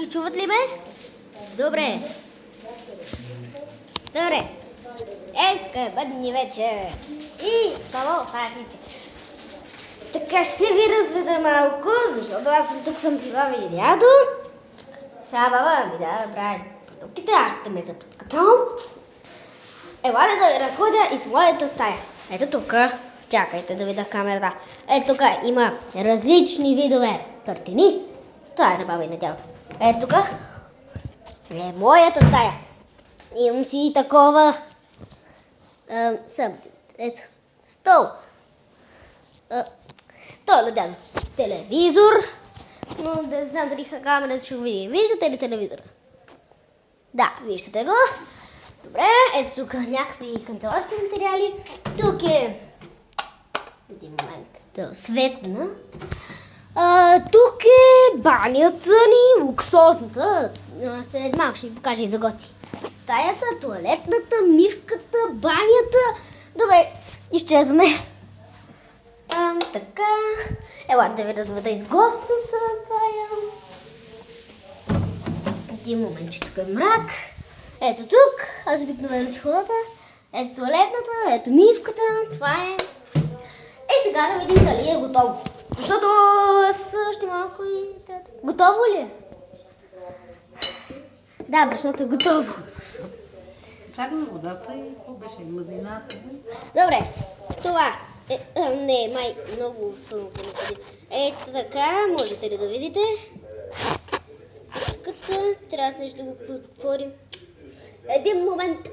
И чуват ли ме? Добре. Добре. Скъпадни вече. И това фатиче. Така ще ви разведа малко, защото аз съм тук, съм ти баба и дядо. Сега баба ми да прави продуктите, аз ще ме запъткатам. Елате да ви разходя из моята стая. Ето тук, чакайте да видя камерата. Ето тук има различни видове картини. Това е на баба и на дядо. Ето тук е моята стая. Имам си такова ето, стол. Той на дядо телевизор. Но не знам дали камерата ще го види. Виждате ли телевизора? Да, виждате го. Добре, ето тук някакви канцеларски материали. Тук е един момент да светна. Тук е банята ни, луксозната. След малко ще ви покажа и за гости. Стаята, туалетната, мивката, банята. Добре, изчезваме. Така. Ела да ви разведа из гостната стая. Един момент, че тук е мрак. Ето тук, аз обикновено си хората. Ето туалетната, ето мивката. Това е. Сега да видим дали е готово. Защото аз още малко и трябва. Готово ли е? Да, защото е готово. Слагаме водата и какво беше? Мазнината. Добре, това не, май много съм понесли. Ето така, можете ли да видите? Като трябва с нещо да го потворим. Един момент.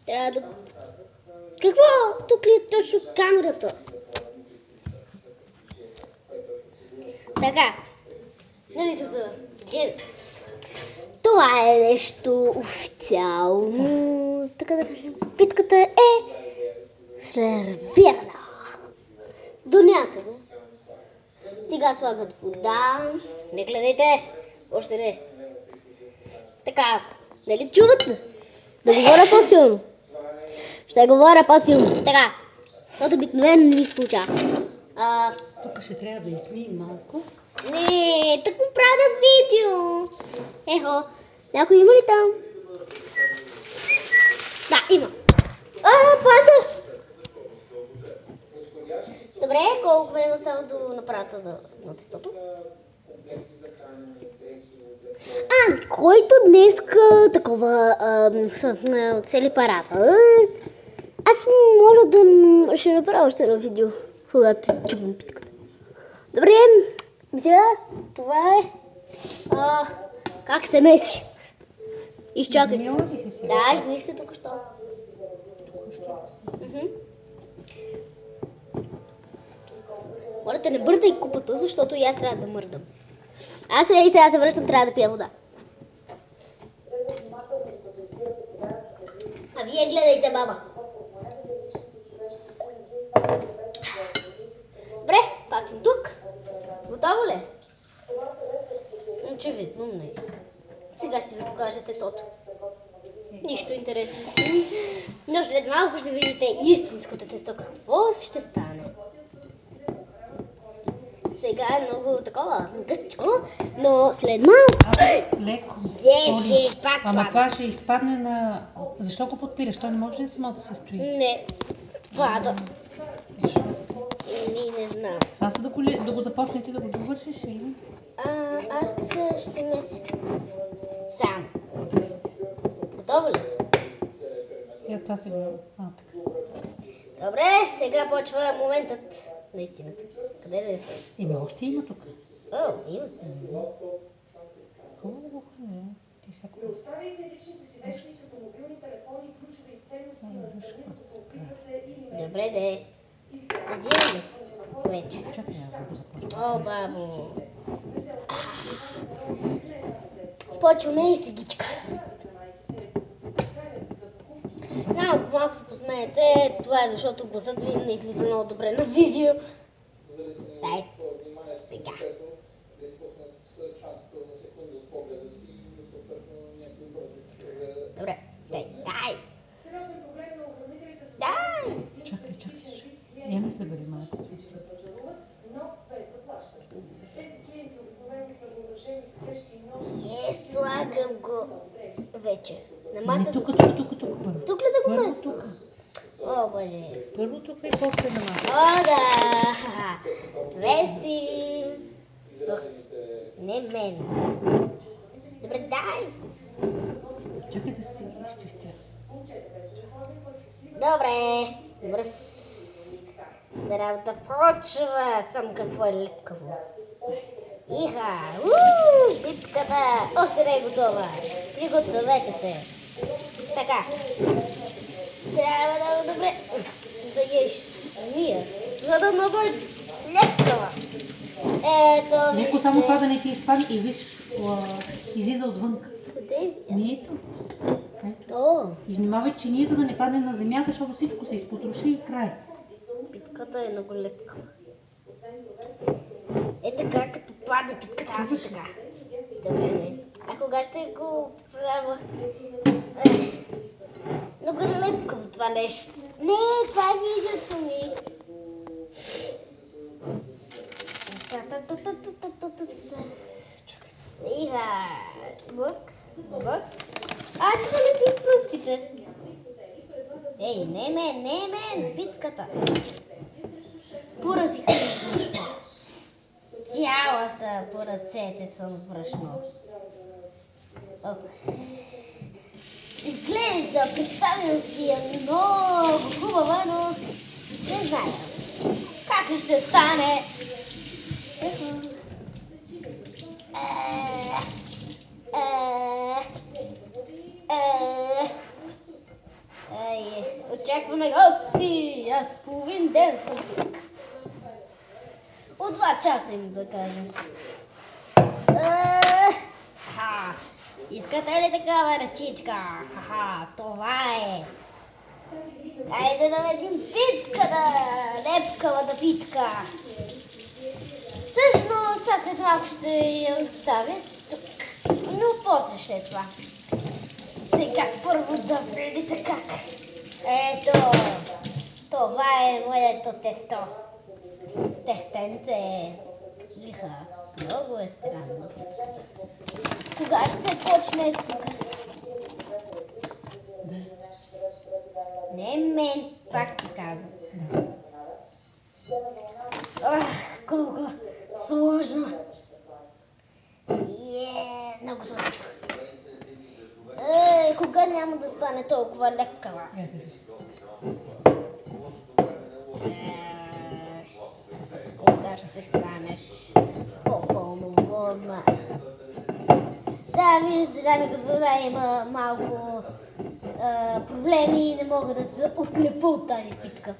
Трябва да... Какво? Тук ли е точно камерата? Така. Нали са да гледат? Това е нещо официално. Така да кажем. Питката е сервирана. До някъде. Сега слагат вода. Не гледайте. Още не. Така. Дали чуват? Да говоря по-силно. Ще говоря по-силно. Така. Защото обикновено не ми се получава. Тук ще трябва да измием малко. Не, тук му правя видео. Ехо, някой има ли там? Да, има. Пада! Добре, колко време остава до направата на тестото? Който днеска такова цели парата. Аз моля да ще направя още едно видео, когато чупим питката. Добре, сега това е как се меси. Изчакайте. Да, измих се току-що. Моля те, не бърдай купата, защото и аз трябва да мърдам. Аз и сега се връщам, трябва да пия вода. А вие гледайте, мама. Добре, пак съм тук. Готово ли? Очевидно не. Сега ще ви покажа тестото. Нищо интересно. Но след малко ще видите истинското тесто. Какво ще стане? Сега е много такова, гъстичко, но след малко... Леко. Беше пак. Ама това ще изпадне на... Защо го подпираш? Той не може ли само да се стои? Не, пада. Не знам. Аз да го започнете да го довършиш или? Аз ще меся сам. Готово ли? Това си го... така. Добре, сега почва моментът на истината. Къде да е? Още има тук. Има. Хубаво го хване. Ти всяко... Оставяйте личните си вещи, като мобилни телефони, ключове и ценности на страни, Добре, де. Взимай ли? Вече. Чакай аз да го започна. Бабо. Почваме и сегичка. Малко се посмеете. Това е защото гласът ми не излиза много добре на видео. Дай. Сега. Добре. Дай. Дай. Чакай. Я не събери малко. но без да плащат. Тези клиенти обикновено са въоръжени с Слагам го вече. На Ами масата. тук първо. Тук ли да го Първо маса? тук. О, боже. Първо тук и после на масата. О, да! Веси! Ох, не мен. Добре, дай! Чакай да си изчистя. Добре. Бръс. Да работа почва. Съм какво е лепкаво. Иха! Битката още не е готова. Пригответе се. Така. Трябва много добре да еш мия. Защото много е лепкава. Ето, Леко само това да вижте. не ти изпали и виж, излиза отвън. Къде е тя? Ми ето. Ето. О, И внимавай чинията да не падне на земята, защото всичко се изпотроши и край. битката е много лепкава. Е така, като паде битката, аз и Чуваш ли? така. Добре. А кога ще го правя? Много е лепкаво това нещо. Не, това е видеото ми. Иха. Бък, бък. Аз си залепих пръстите. Ей, не мен, битката. Поразиха ми с брашно. Цялата по ръцете съм с брашно. Изглежда, представям си е много хубава, но не знам как ще стане. Очакваме гости. Аз половин ден съм тук. От 2 часа им да кажем. Искате ли такава ръчичка? Ха-ха, това е. Хайде да видим битката. Лепкавата битка. Всъщност, аз след малко ще я оставя тук. Но после след това. Сега първо да видите как. Ето, това е моето тесто. Тестенце. Иха, много е странно. Кога ще се почне тук? Не мен, пак ти казвам. Колко сложно. Много сложно. Кога няма да стане толкова лепкава? Кога ще станеш по-пълноводна? Да, виждате, дами и господа, има малко проблеми и не мога да се отлепа от тази питка.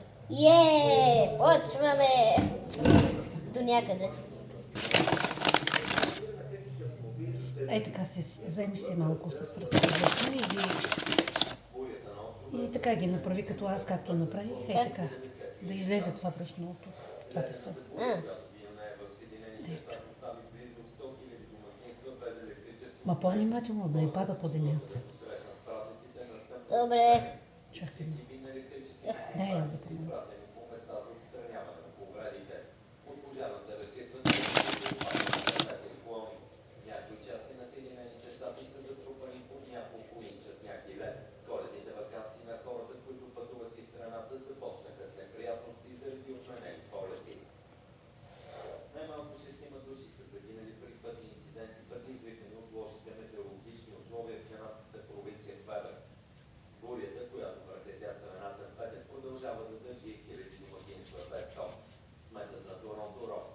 Почваме до някъде. Ей така се вземи си малко с разпределение и така ги направи като аз, както направих. Ей така, да излезе това брашно от тук. Това тесто. Ето. Ма по-внимателно да не пада по земята. Добре. Чакай. Дай аз да помогна.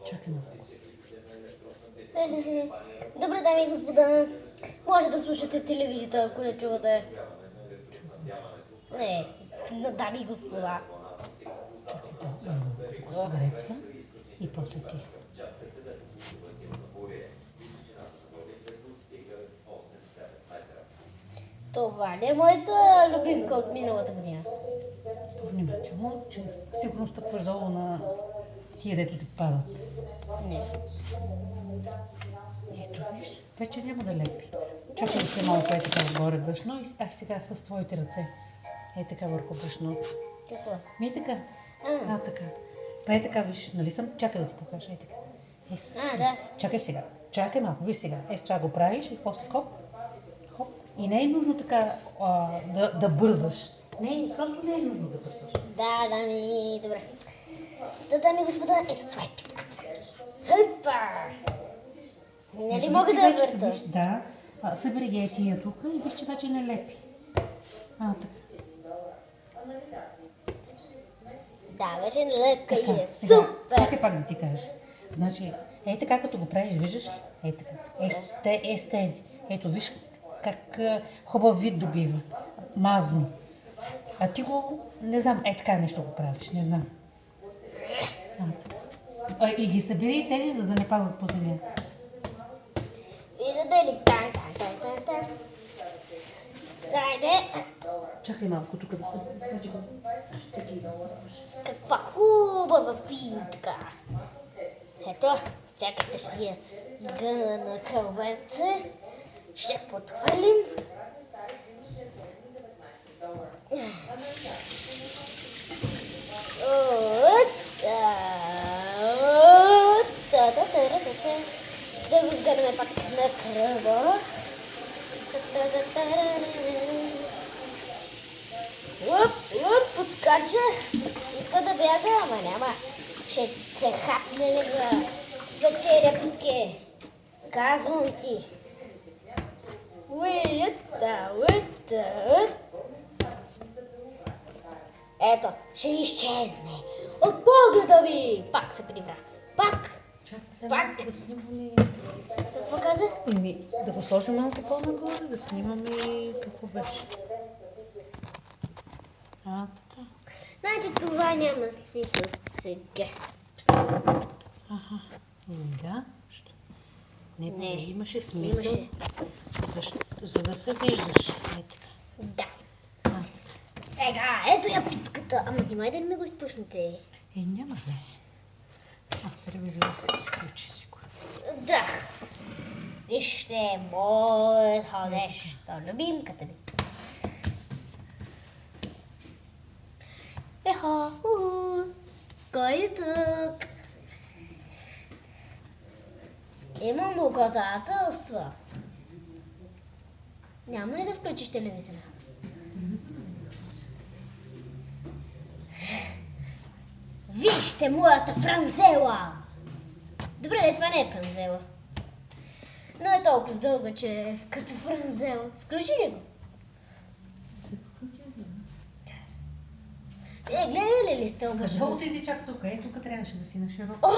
Чакай малко. Добре, дами и господа, може да слушате телевизията, ако не чувате. Не, дами и господа. Добре, това и после ти. Това ли е моята любимка от миналата година? Внимателно, че сигурно стъпваш долу на тия, дето ти падат. Не. Ето виж, вече няма да лепи. Чакай се малко е така отгоре брашно и сега с твоите ръце. Ей така върху брашното. Какво? Ми е така. Така. Па е така, виж, нали съм? Чакай да ти покажа. Ей така. Да. Чакай сега. Чакай малко, виж сега. Е, сега го правиш и после хоп, хоп. И не е нужно така да бързаш. Не, просто не е нужно да бързаш. Да, дами, добре. Да, дами и господа, ето това е питката. Хъпа! Нали Ето, мога виж, да че я вече- върта? Виж, да. Събери ги тия тук и виж, че вече не лепи. Така. Да, вече лепка и Така, е сега, супер! чакай пак да ти кажа. Значи, ей така като го правиш, виждаш ли? Ей така. С тези. Ето, виж как хубав вид добива. Мазно. А ти го, не знам, така нещо го правиш, не знам. Така. И ги събери тези, за да не падат по земята. И да дели тан. Дайде! Чакай малко тук да се... Вече го... Ще ги раздаваш. Каква хубава питка! Ето, чакайте, ще я сгъна на кълбеце. Ще подхвърлим. Да го сгърнем пак на кръва. Подскача. Иска да бяга, ама няма. Ще се хапне за вечеря, питке. Казвам ти. Уита. Ето, ще изчезне. От погледа ви. Пак се прибра. Пак. Чакай сега Пак. малко да снимаме... Какво каза? Да го сложим малко по-нагоре, да снимаме какво беше. Така. Значи това няма смисъл сега. Да. Що? Не, Не. имаше смисъл. Имаше. За да се виждаш. Така. Да. Така. Сега, ето я питката. Ама внимай да не ми го изпушнете. Няма да е. Телевизора се изключи сигурно. Да. Вижте, моето нещо. Любимката ми. Ехо, кой е тук? Имам доказателства. Няма ли да включиш телевизора? Вижте моята франзела! Добре, да това не е франзела. Но е толкова дълга, че е като франзела. Включи ли го? Гледали ли сте Къде обаче? отиде чак тук? Тук трябваше да си на широко.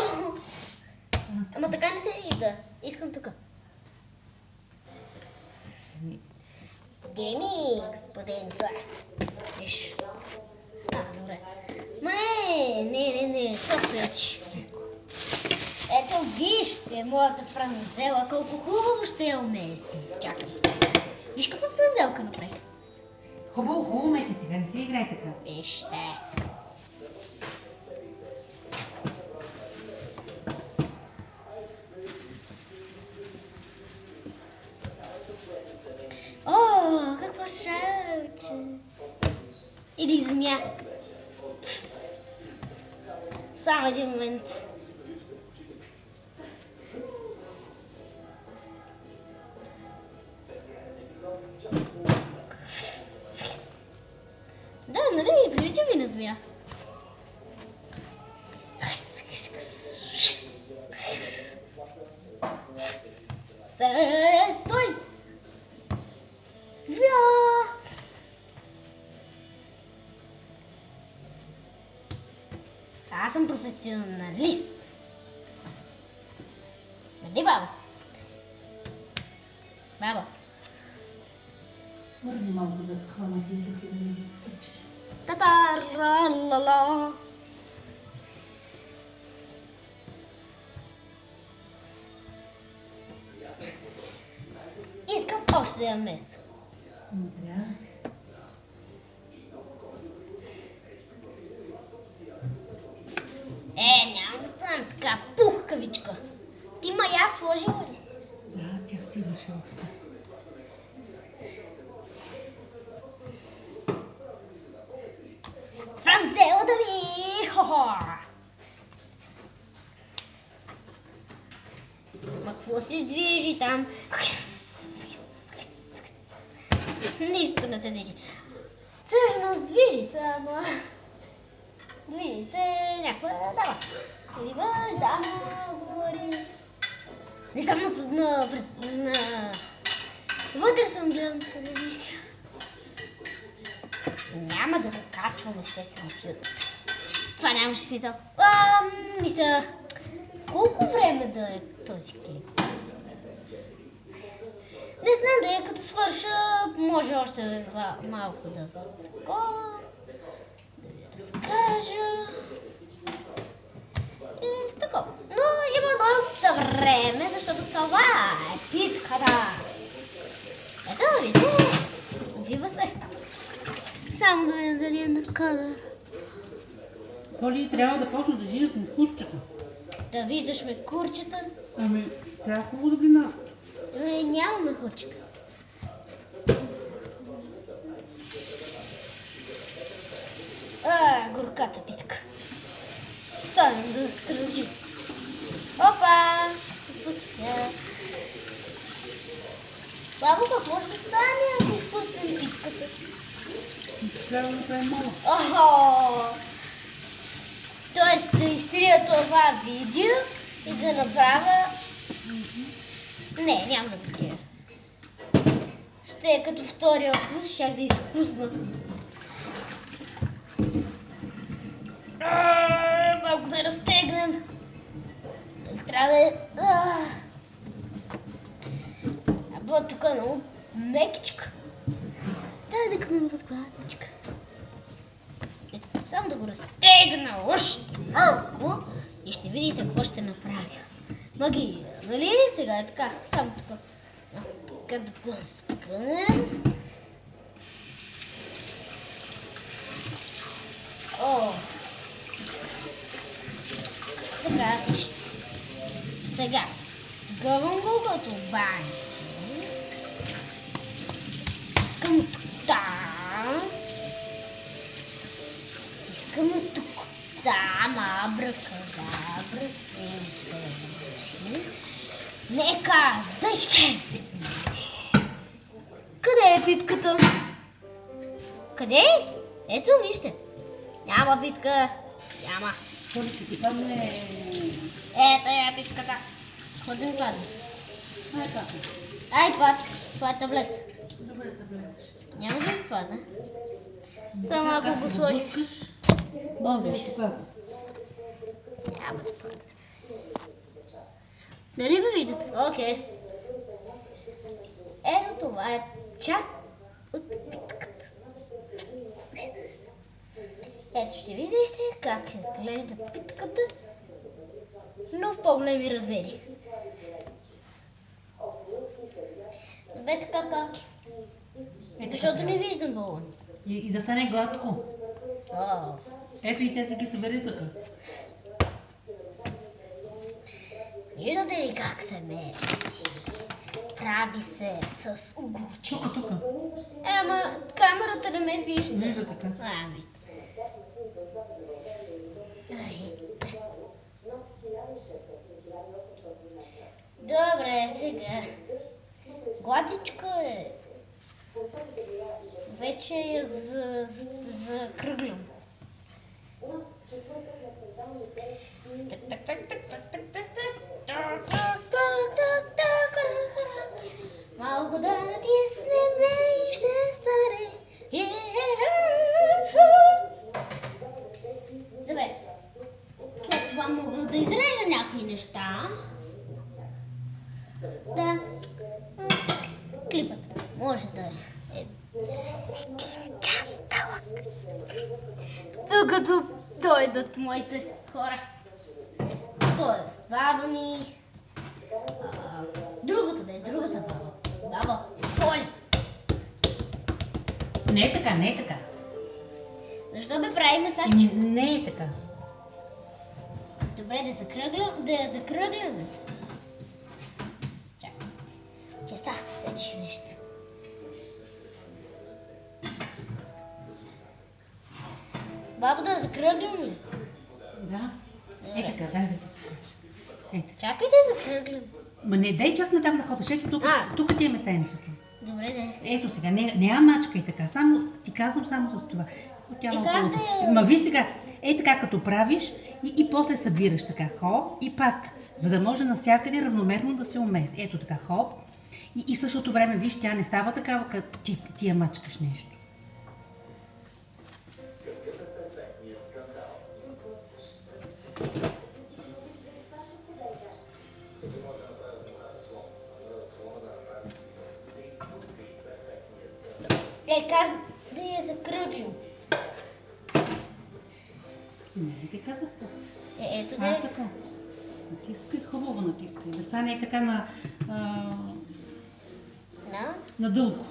Ама така не се вижда. Искам тук. Деми, господинца. Виж. Добре. Ма не. Това пречи. Ето вижте моята франзела, колко хубаво ще я умеси. Чакай. Виж каква франзелка направи. Хубаво ме си сега, не си играй така. Вижте. О, какво шарче. Или змия. Само един момент. Да, нали? Прилича ми на змия. Стой! Змия! Аз съм професионалист. Нали, баба? Баба. Върни малко да хвана един дух и да ми включиш. Та-та-ра-ла-ла. Искам още да ям месо. Не трябва. Няма да стане така пухкавичка. Ти мая сложила ли си? Да, тя си имаше овца. Франзелата ми! Хо-хо! Ма какво си там. Нищо не се движи. Всъщност движи се, ама... Движи се някаква дама. Или мъж, дама, говори. Не съм вътре съм гледам телевизия. Няма да го качвам естествено в YouTube. Това нямаше смисъл. Мисля, колко време да е този клип? Не знам, да е като свърша, може още малко да такова, да ви разкажа и такова. Но има доста време, защото това е питката. Ето, вижте, увива се. Само да видя дали е на кадър. Коли трябва да почна да излизам в курчета. Да виждаш ме курчета. Ами, трябва хубаво да гледам. Нямаме курчета. Горката питка. Станем да стражи. Опа! Спустя. Бабо, какво ще стане, ако изпуснем питката? Трябва да направим мало. Охо! Тоест да изтрия това видео и да направя... Не, няма да го трия. Ще е като втория вкус, щях да изпусна. Малко да разтегнем. Трябва да е... Або тук е много мекичка. Трябва да кънем възглавничка. Само да го разтегна още малко и ще видите какво ще направя. Магия, нали? Сега е така, само тук. Как да го спънем. О! Така, сега. Гъвам го като банче. Стискам там. Стискам тук. Там, абракадабра, нека да изчезне. Къде е питката? Къде? Ето, вижте. Няма питка. Няма. Коли ще ти падне... Ето е питката. Какво да ми падне? Айпад. Това е таблет. Добре, таблетиш. Няма да ми падне. Само ако го сложиш. Обиш. Няма да падне. Нали ме виждате? Окей. Ето това е част от питката. Ето ще видите как изглежда питката, но в по-големи размери. Бе така как? Защото не виждам балон. И да стане гладко. Ето и те си ги събери така. Виждате ли как се меси? Прави се с угорче. Тук. Ама камерата не ме вижда. Вижда така. Вижда. Добре, сега. Гладичко е. Вече я закръглям. Малко да натиснем и ще стане. Добре. След това мога да изрежа някои неща. Да. Клипът може да е час дълъг. Докато дойдат моите хора. Тоест, баба ми. Другата да е, другата баба. Баба, Поли. Не е така, не е така. Защо бе правим масажче? Не е така. Добре, да я закръгляме. Чакай. Че стах се сетиш нещо. Баба, да я закръгляме ли? Да. Е така, дай да ти покажа. Е така. Чакай да я закръгляме. Ма не дай чак натам да ходиш. Ето тук ти е местенцето. Добре, да. Ето сега, не мачка и така. Само ти казвам само с това. Тя И малко как лъса. да я- Ма виж сега, така като правиш и после събираш така хоп и пак, за да може навсякъде равномерно да се умеси. Ето така хоп. И в същото време, виж, тя не става такава, като ти я мачкаш нещо. Как да я закръглим? Не, ти казах. Ето да. Така. Натискай, хубаво натискай. Да стане така на На? дълго.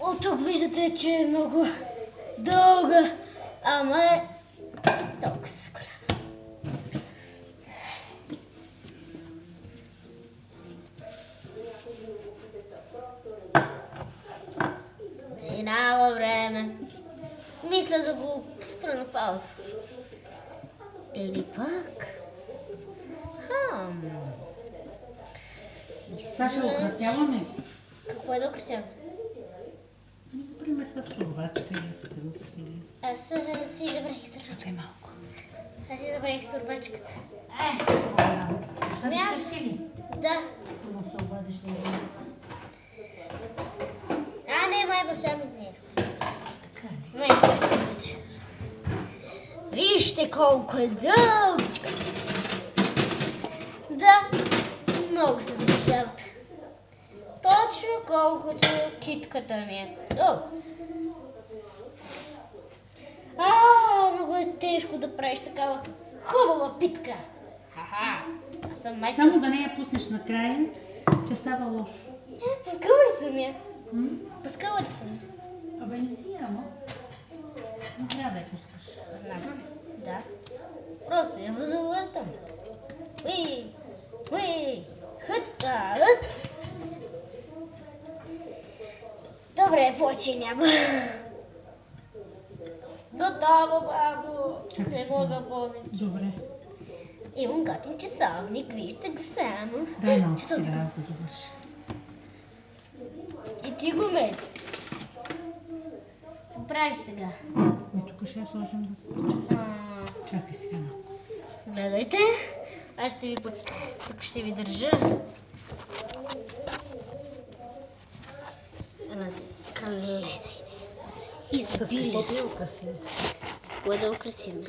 От тук виждате, че е много дълга, ама е толкова голяма. Минава време. Мисля да го спра на пауза. Или пак... Сега ще украсяваме. Какво е да украсяваме? Например, с сурвачка или с кръс или... Аз си забравих сурвачката. Чакай малко. Аз си забравих сурвачката. Ами аз... Да. Но се обадиш да го Не, май баща ми не е. Така ли? Май баща ми. Вижте колко е дългичка. Да, много се заблуждавате. Точно колкото китката ми е. Много е тежко да правиш такава хубава питка. Ха-ха, аз съм майстор. Само да не я пуснеш накрая, че става лошо. Пускала ли съм я? Пускала ли съм? Абе не си ама. Не трябва да я пускаш. Знам. Да. Просто я завъртам. Хъта. Добре, повече няма. Готово, бабо. Не мога повече. Добре. Имам готин часовник, вижте го само. Дай малко сега аз да довърша. И ти го ме. Какво правиш сега? Тук ще я сложим да се... Чакай сега малко. Гледайте. Аз ще ви тук ще ви държа. Разгледайте. С какво ти я украсим? Кое да украсим?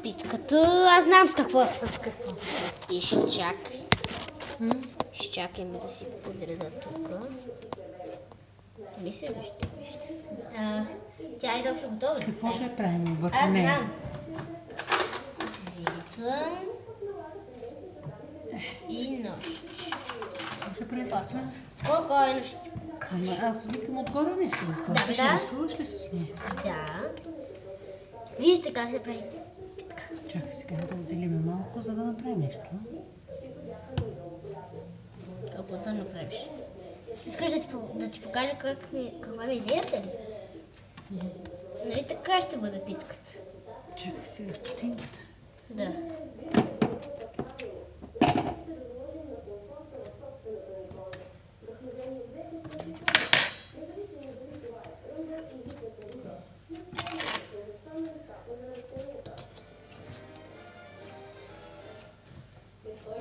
Питката, аз знам с какво. И изчакай. Изчакай да си подреда тук. Вижте. Тя е изобщо готова. Какво ще правим върху Аз нея? знам. Вица и нож. Какво ще правим с това? Спокойно ще ти Ама аз викам отгоре нещо. Да, Ще да. рисуваш ли с нея? Да. Вижте как се прави. Чакай сега да отделим малко, за да направим нещо. Какво да направиш? Искаш да ти покажа каква ми е идеята ли? Нали така ще бъде питката? Чакай сега стотинката. Да.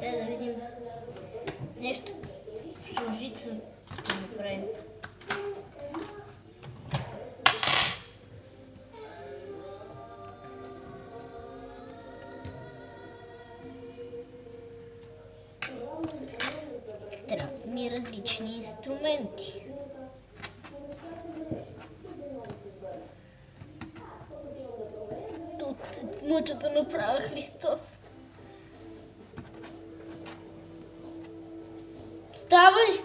Да видим нещо. Сложица да направим. Трябват ми различни инструменти. Тук се мъча да направя Христос. Става ли?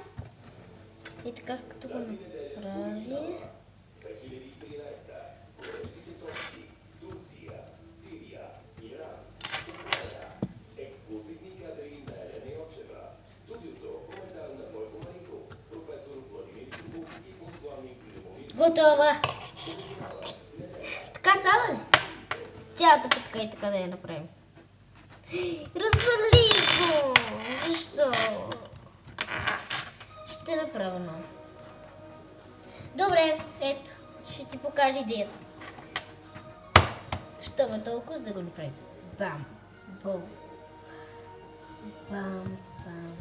И така като го направи... Готова. Така става ли? цялата питка и така да я направим. Развали го! Защо? Ще направя много. Добре, ето, ще ти покажа идеята. Що ме толкова, за да го направим? Бам! Бум! Бам! Бам!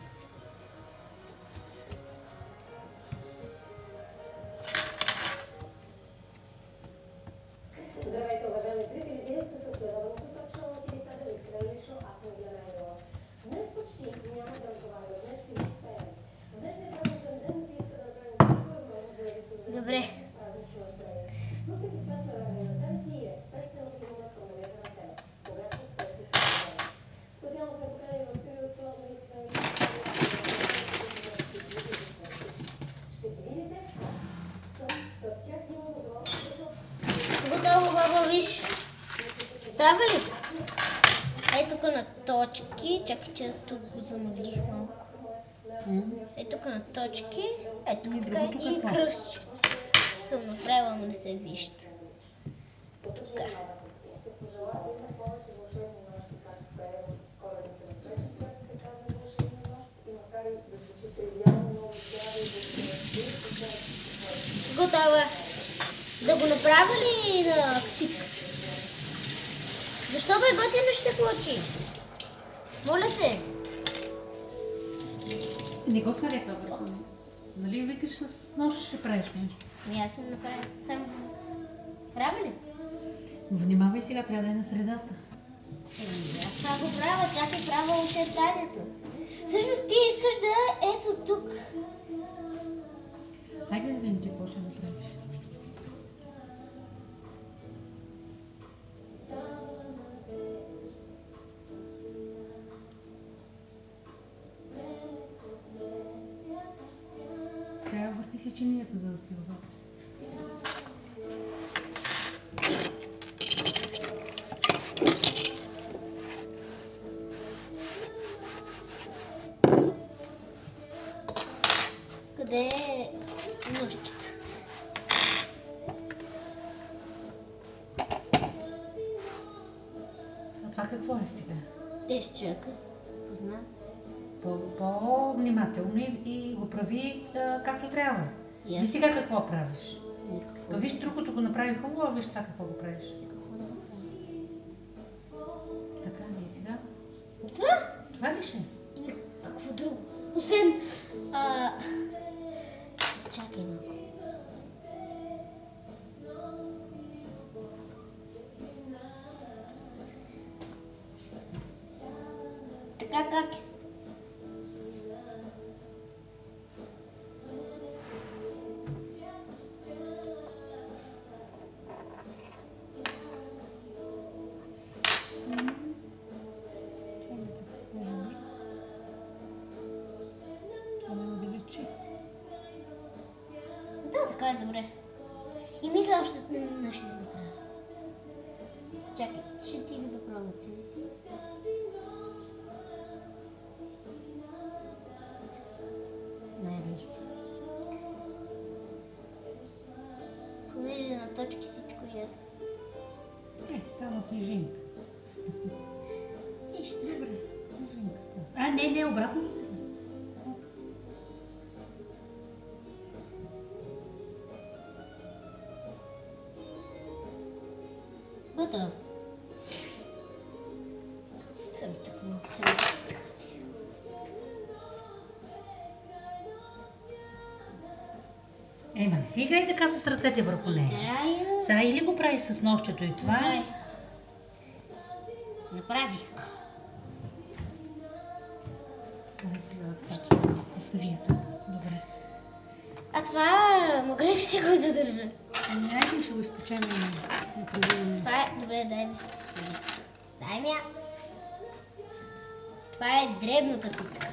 Здравейте, уважаеми зрители! Вие сте с следобедното ток-шоу от Ирица Делиска Илишо, аз съм Диана Ангелова. Днес почти няма да разговаряме, днес ще ви пеем. В днешния празничен ден ми се иска да направим всичко възможно, за да ви създадем Добре. празнично настроение. Въпреки светла време на себе си е естествено да имаме променете на тебе, когато светли се създава. Специално сме поканили в студиото министри на ще ги видите с тях имам удоволствието. Готово, баба, виж. Става ли? Ето тук на точки. Чакай, че тук го замъглих малко. Ето тук на точки. Ето И така другото и какво? кръстче. Съм направила, но не се вижда. Така. Ще пожелая да има повече вълшебни нощи, както пее в коледните разпечи, която се казва вълшебна нощ и макар и да звучи тривиално, много изява и Готова. Да го направя ли на питка? Защо бе готино ще се получи? Моля се. Не го сваля това върху. Нали викаш с нож ще правиш нещо? Аз съм направила сам. Правя ли? Внимавай сега, трябва да е на средата. Аз това го правя, чакай правя очертанието. Всъщност ти искаш да е ето тук. Хайде да видим ти какво ще направиш. Трябва да върти си чинията, за да ти го върти. Къде е нощчето? А това какво е сега? Чакай. Позна. По-внимателно и го прави както трябва. Ясно. И сега какво правиш? Никакво. Виж, другото го направи хубаво, а виж това какво го правиш. Какво да го правя? Така, и сега? Това? Това ли ще? Или какво друго? Освен... Чакай малко. Така как? Да, така е добре. И мисля още нещо да направя. Чакай, ще ти да пробвам тези. Най-лесно. Понеже на точки всичко и аз. Само снежинка. Нищо. Добре, снежинка става. Не, обратното сега. Готово. Съм тук малко. Не си играй така с ръцете върху нея. Края. Сега или го правиш с нощчето и това. Направи. Направих. Давай сега да остави я така. Добре. А това мога ли да си го задържа? Айде, ще го изпечем и пробваме. Това е... Добре, дай ми. Дай ми я. Това е дребната питка.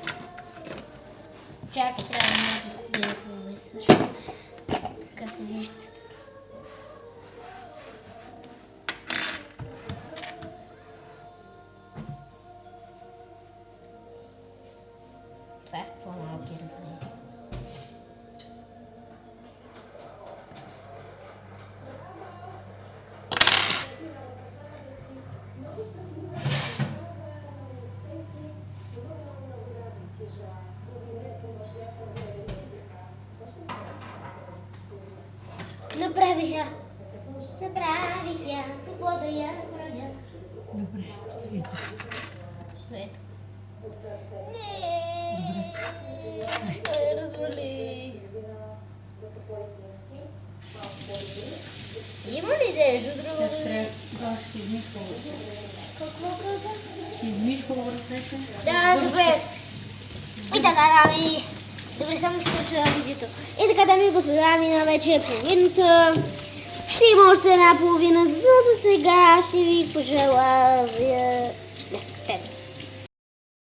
Чакай, трябва да я пробвай също. Така се вижда. Това е в по-малки размери. Направих я. Направих я. Какво да я правя? Добре, ще видите. Ето. Не. Той развали. Има ли нещо друго? Сега трябва да ще измиш хубаво. Какво каза? Ще измиш хубаво ръцете. Да, добре. И така, дами. Добре, само ще свърша видеото. И така, дами и господа, мина вече половината. Ще има още една половина, но за сега ще ви пожелая